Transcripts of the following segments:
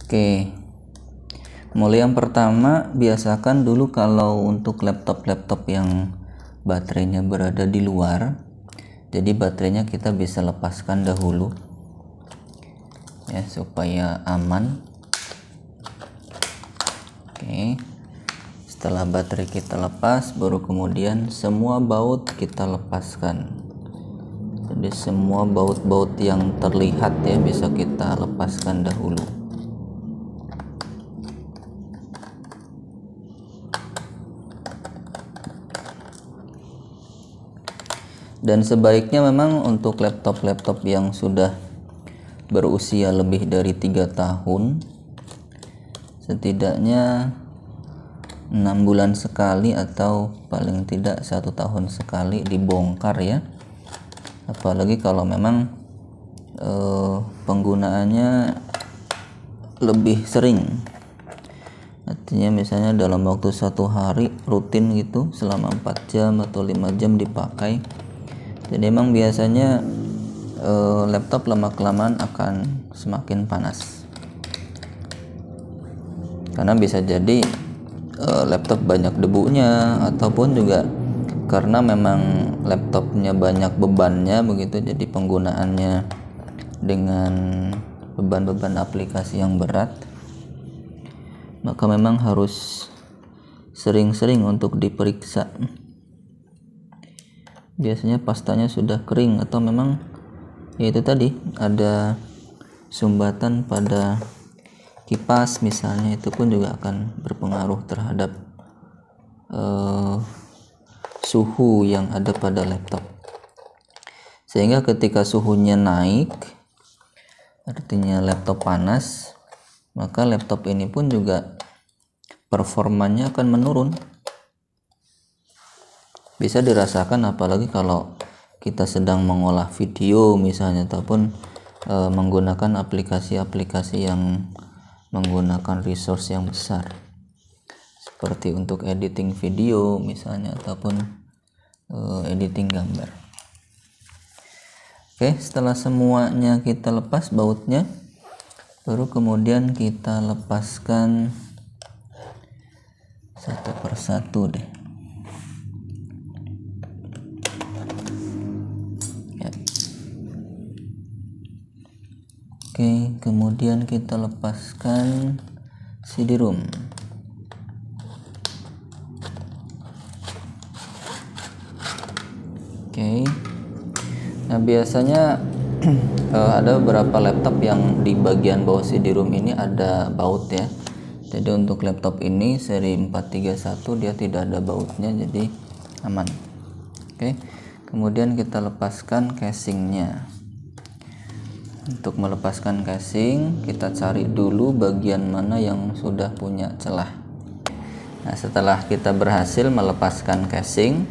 Oke, mulai yang pertama, biasakan dulu kalau untuk laptop-laptop yang baterainya berada di luar, jadi baterainya kita bisa lepaskan dahulu ya supaya aman. Oke, setelah baterai kita lepas, baru kemudian semua baut kita lepaskan. Jadi semua baut-baut yang terlihat ya bisa kita lepaskan dahulu. Dan sebaiknya memang untuk laptop-laptop yang sudah berusia lebih dari 3 tahun, setidaknya 6 bulan sekali atau paling tidak 1 tahun sekali dibongkar ya. Apalagi kalau memang penggunaannya lebih sering, artinya misalnya dalam waktu 1 hari rutin gitu selama 4 jam atau 5 jam dipakai. Jadi emang biasanya laptop lama-kelamaan akan semakin panas, karena bisa jadi laptop banyak debunya, ataupun juga karena memang laptopnya banyak bebannya begitu, jadi penggunaannya dengan beban-beban aplikasi yang berat, maka memang harus sering-sering untuk diperiksa. Biasanya pastanya sudah kering atau memang ya itu tadi ada sumbatan pada kipas misalnya, itu pun juga akan berpengaruh terhadap suhu yang ada pada laptop. Sehingga ketika suhunya naik, artinya laptop panas, maka laptop ini pun juga performanya akan menurun. Bisa dirasakan apalagi kalau kita sedang mengolah video misalnya, ataupun menggunakan aplikasi-aplikasi yang menggunakan resource yang besar, seperti untuk editing video misalnya, ataupun editing gambar. Oke, setelah semuanya kita lepas bautnya, baru kemudian kita lepaskan satu persatu deh. Oke, kemudian kita lepaskan CD-ROM. Oke. Nah, biasanya ada beberapa laptop yang di bagian bawah CD-ROM ini ada baut ya. Jadi untuk laptop ini seri 431 dia tidak ada bautnya, jadi aman. Oke. Kemudian kita lepaskan casingnya. Untuk melepaskan casing, kita cari dulu bagian mana yang sudah punya celah. Nah, setelah kita berhasil melepaskan casing,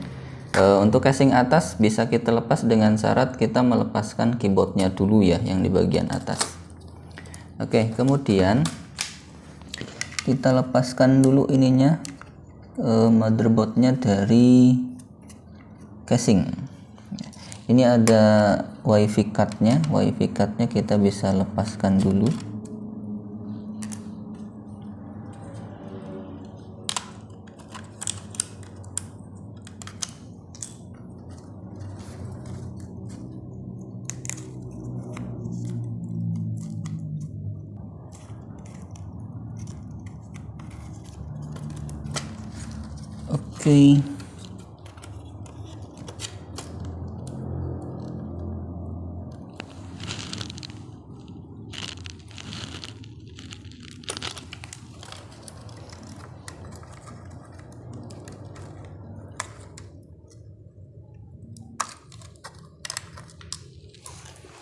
untuk casing atas bisa kita lepas dengan syarat kita melepaskan keyboardnya dulu ya, yang di bagian atas. Oke, kemudian kita lepaskan dulu ininya, motherboardnya dari casing. Ini ada WiFi cardnya, kita bisa lepaskan dulu. Oke.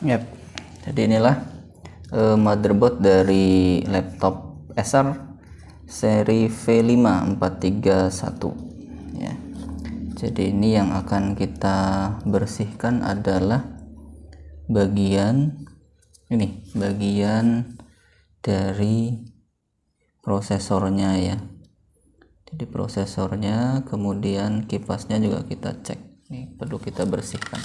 Yap, jadi inilah motherboard dari laptop Acer seri V5-431 ya. Jadi ini yang akan kita bersihkan adalah bagian dari prosesornya ya. Jadi prosesornya, kemudian kipasnya juga kita cek, ini perlu kita bersihkan.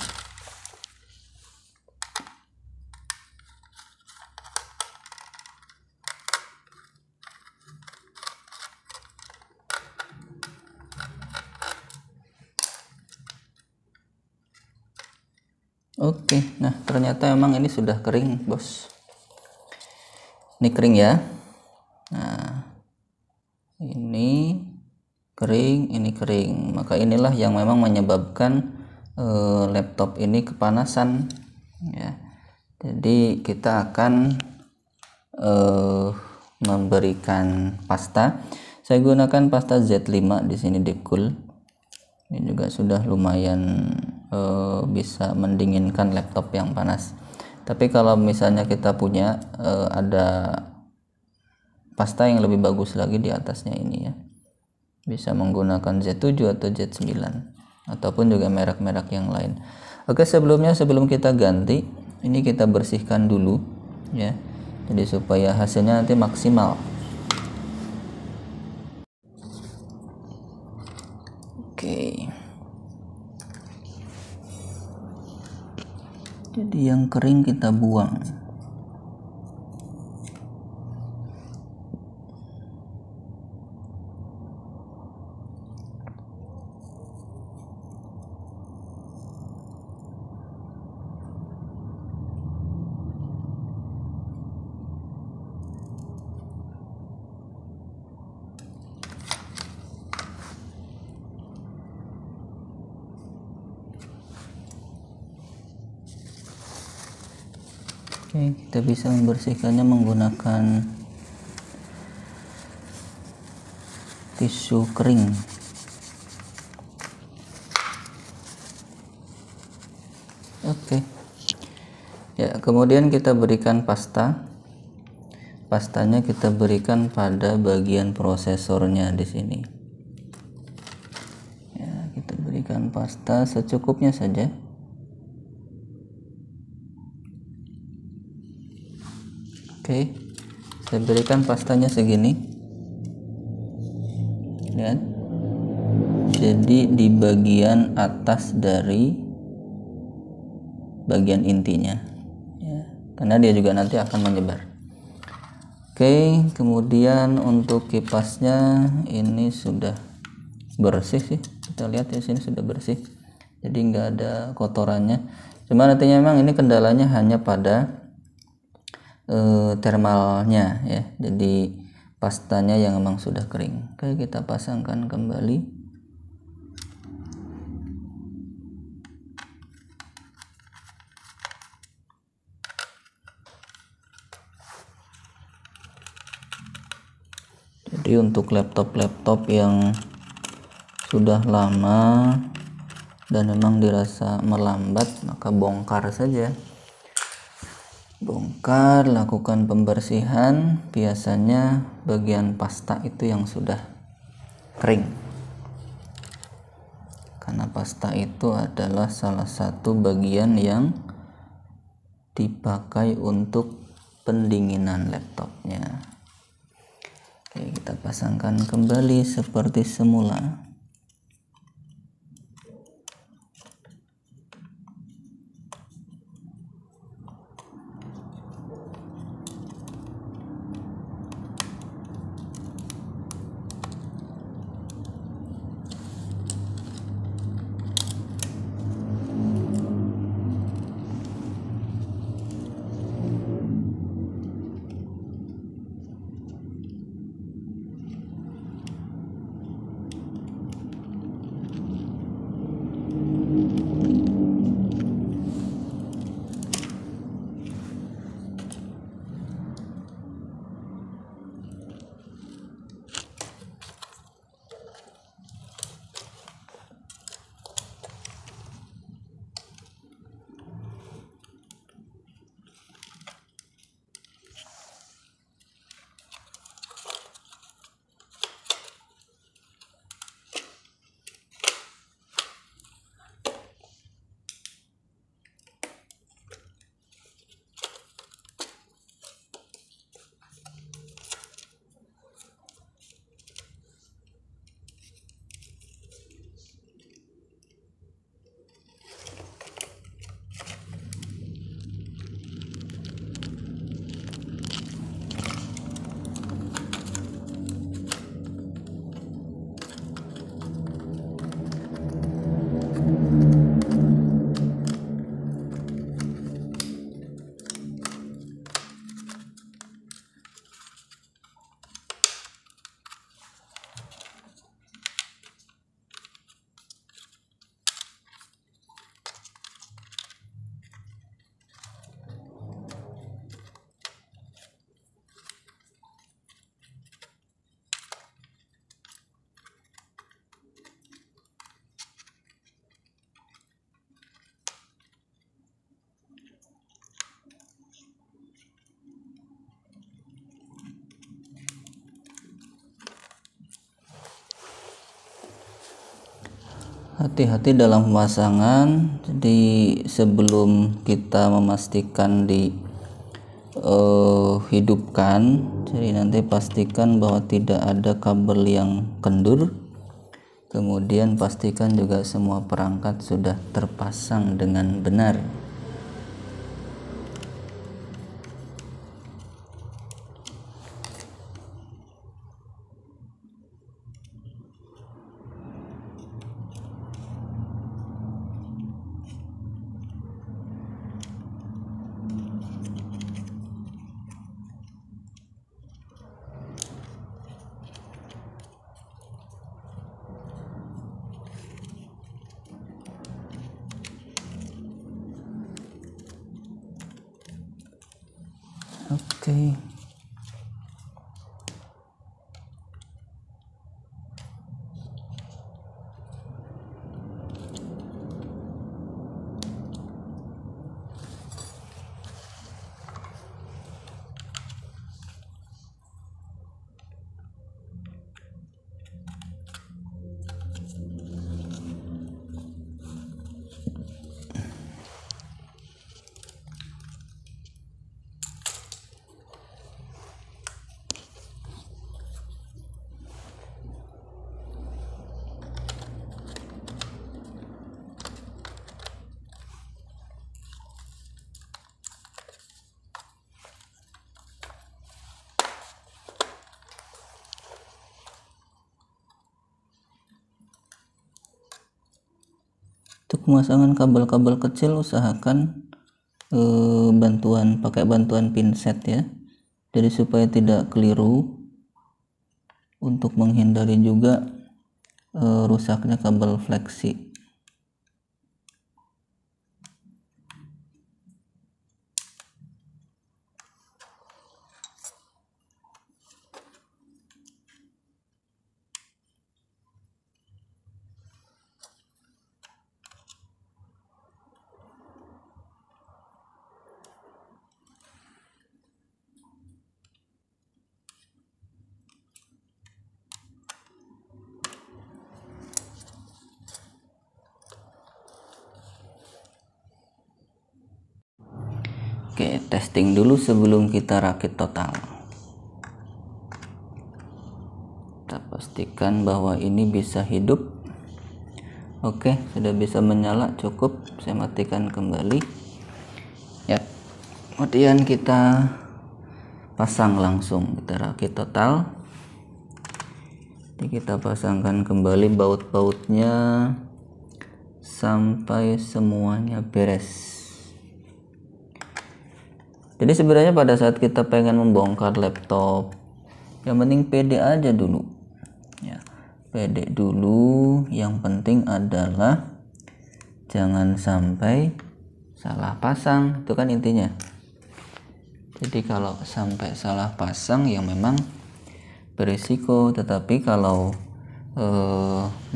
Oke, nah ternyata memang ini sudah kering, bos. Ini kering ya. Nah, ini kering, ini kering. Maka inilah yang memang menyebabkan laptop ini kepanasan ya. Jadi kita akan memberikan pasta. Saya gunakan pasta Z5 di sini Deepcool. Ini juga sudah lumayan bisa mendinginkan laptop yang panas. Tapi kalau misalnya kita punya ada pasta yang lebih bagus lagi di atasnya ini ya, bisa menggunakan Z7 atau Z9 ataupun juga merek-merek yang lain. Oke, sebelum kita ganti, ini kita bersihkan dulu ya, jadi supaya hasilnya nanti maksimal. Oke, jadi yang kering kita buang. Oke, kita bisa membersihkannya menggunakan tisu kering. Oke. Ya, kemudian kita berikan pasta. Pastanya kita berikan pada bagian prosesornya di sini. Ya, kita berikan pasta secukupnya saja. Oke, saya berikan pastanya segini. Lihat. Jadi di bagian atas dari bagian intinya, ya, karena dia juga nanti akan menyebar. Oke, kemudian untuk kipasnya ini sudah bersih sih. Kita lihat ya, sini sudah bersih. Jadi nggak ada kotorannya. Cuma nantinya memang ini kendalanya hanya pada thermalnya ya, jadi pastanya yang memang sudah kering. Oke, kita pasangkan kembali. Jadi untuk laptop-laptop yang sudah lama dan memang dirasa melambat, maka bongkar saja. Bongkar, lakukan pembersihan. Biasanya bagian pasta itu yang sudah kering, karena pasta itu adalah salah satu bagian yang dipakai untuk pendinginan laptopnya. Oke, kita pasangkan kembali seperti semula. hati-hati dalam pemasangan. Jadi sebelum kita memastikan hidupkan, jadi nanti pastikan bahwa tidak ada kabel yang kendur. Kemudian pastikan juga semua perangkat sudah terpasang dengan benar. Oke. Untuk pemasangan kabel-kabel kecil usahakan pakai bantuan pinset ya. Jadi supaya tidak keliru, untuk menghindari juga rusaknya kabel fleksi. Oke, testing dulu sebelum kita rakit total. Kita pastikan bahwa ini bisa hidup. Oke, sudah bisa menyala, cukup. Saya matikan kembali. Ya, kemudian kita pasang langsung, kita rakit total. Jadi kita pasangkan kembali baut-bautnya sampai semuanya beres. Jadi sebenarnya pada saat kita pengen membongkar laptop, yang penting pede aja dulu ya, pede dulu. Yang penting adalah jangan sampai salah pasang, itu kan intinya. Jadi kalau sampai salah pasang ya memang berisiko, tetapi kalau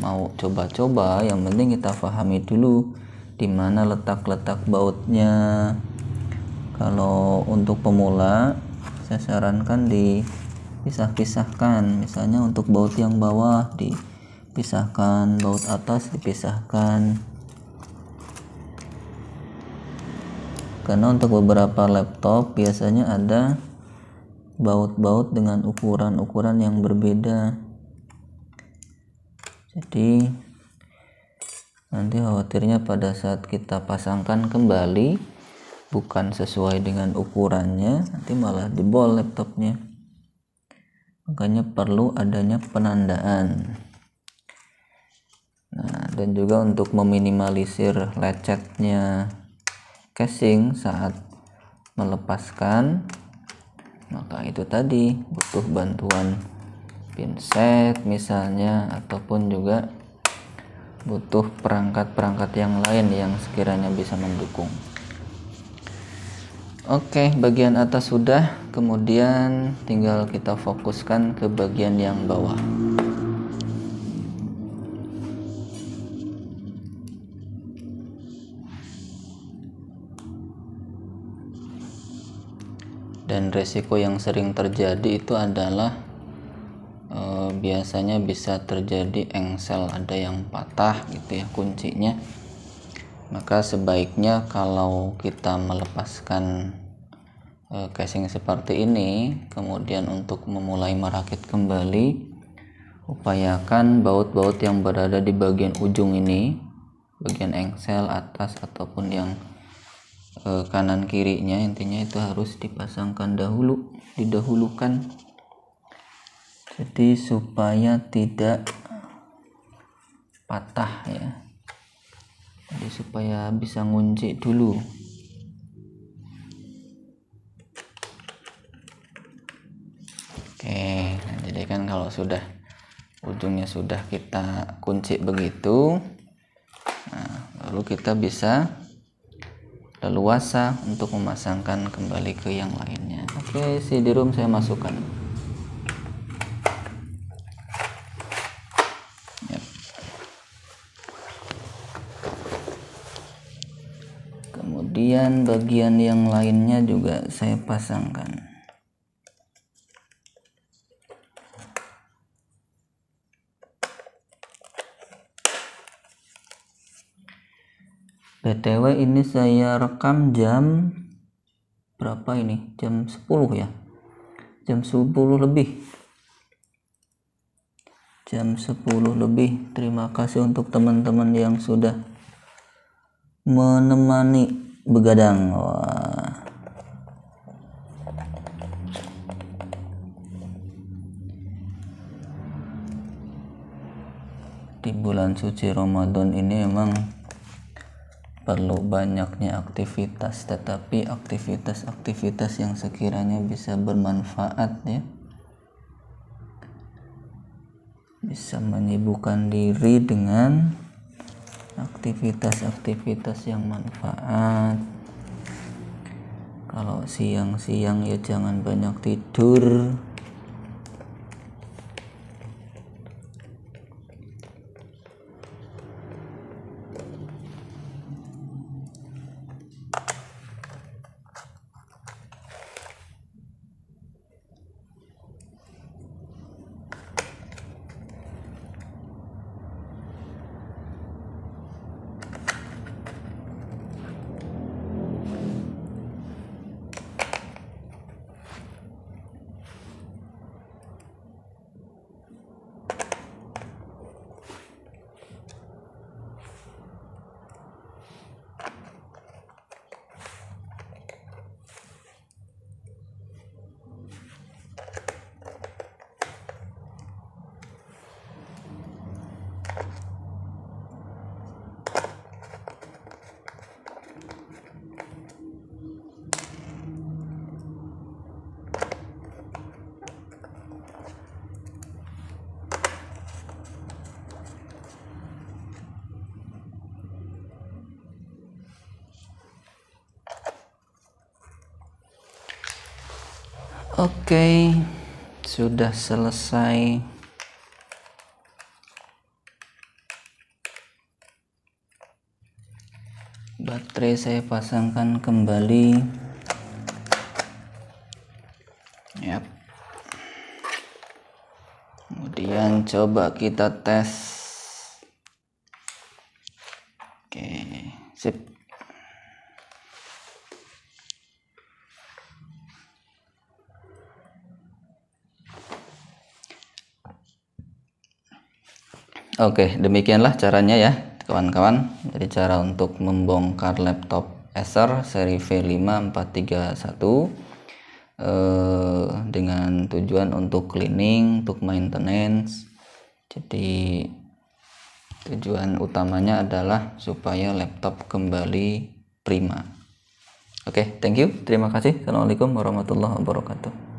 mau coba-coba, yang penting kita pahami dulu di mana letak-letak bautnya. Kalau untuk pemula saya sarankan dipisah-pisahkan. Misalnya untuk baut yang bawah dipisahkan, baut atas dipisahkan. Karena untuk beberapa laptop biasanya ada baut-baut dengan ukuran-ukuran yang berbeda. Jadi nanti khawatirnya pada saat kita pasangkan kembali bukan sesuai dengan ukurannya, nanti malah jebol laptopnya. Makanya perlu adanya penandaan. Nah, dan juga untuk meminimalisir lecetnya casing saat melepaskan, maka itu tadi butuh bantuan pinset misalnya, ataupun juga butuh perangkat-perangkat yang lain yang sekiranya bisa mendukung. Oke, bagian atas sudah, kemudian tinggal kita fokuskan ke bagian yang bawah. Dan resiko yang sering terjadi itu adalah biasanya bisa terjadi engsel, ada yang patah gitu ya kuncinya. Maka sebaiknya kalau kita melepaskan casing seperti ini, kemudian untuk memulai merakit kembali, upayakan baut-baut yang berada di bagian ujung ini, bagian engsel atas ataupun yang kanan kirinya, intinya itu harus dipasangkan didahulukan, jadi supaya tidak patah ya, jadi supaya bisa ngunci dulu. Oke, nah jadi kan kalau sudah ujungnya sudah kita kunci begitu, nah baru kita bisa leluasa untuk memasangkan kembali ke yang lainnya. Oke, CD-ROM saya masukkan. Yap. Kemudian bagian yang lainnya juga saya pasangkan. BTW ini saya rekam jam berapa ini? Jam 10 ya? Jam 10 lebih. Jam 10 lebih. Terima kasih untuk teman-teman yang sudah menemani begadang. Wah. Di bulan suci Ramadan ini emang perlu banyaknya aktivitas, tetapi aktivitas-aktivitas yang sekiranya bisa bermanfaat ya, bisa menyibukkan diri dengan aktivitas-aktivitas yang manfaat. Kalau siang-siang ya jangan banyak tidur. Oke, sudah selesai. Baterai saya pasangkan kembali. Yap. Kemudian coba kita tes. Oke, sip. Oke, demikianlah caranya ya kawan-kawan. Jadi cara untuk membongkar laptop Acer seri V5431 dengan tujuan untuk cleaning, untuk maintenance. Jadi tujuan utamanya adalah supaya laptop kembali prima. Oke, thank you. Terima kasih. Assalamualaikum warahmatullahi wabarakatuh.